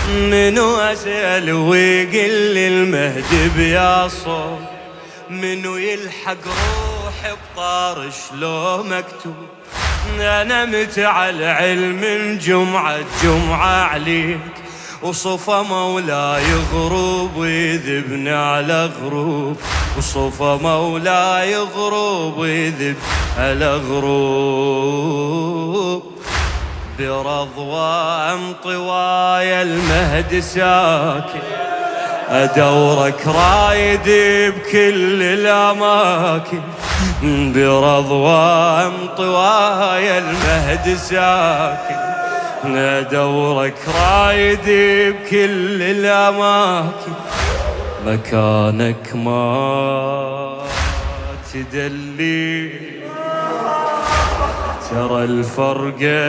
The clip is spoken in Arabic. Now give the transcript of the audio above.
منو أسأل ويقل المهدي بيا صوت، منو يلحق روحي بطار شلو مكتوب. أنا متعال علم من جمعة جمعة عليك، وصفى مولاي غروب ويذبني على غروب، وصفى مولاي غروب ويذب على غروب. برضوان طوايا المهد ساكن، أدورك رايد بكل الأماكن. برضوان طوايا المهد ساكن، أدورك رايد بكل الأماكن. مكانك ما تدلي، ترى الفرقة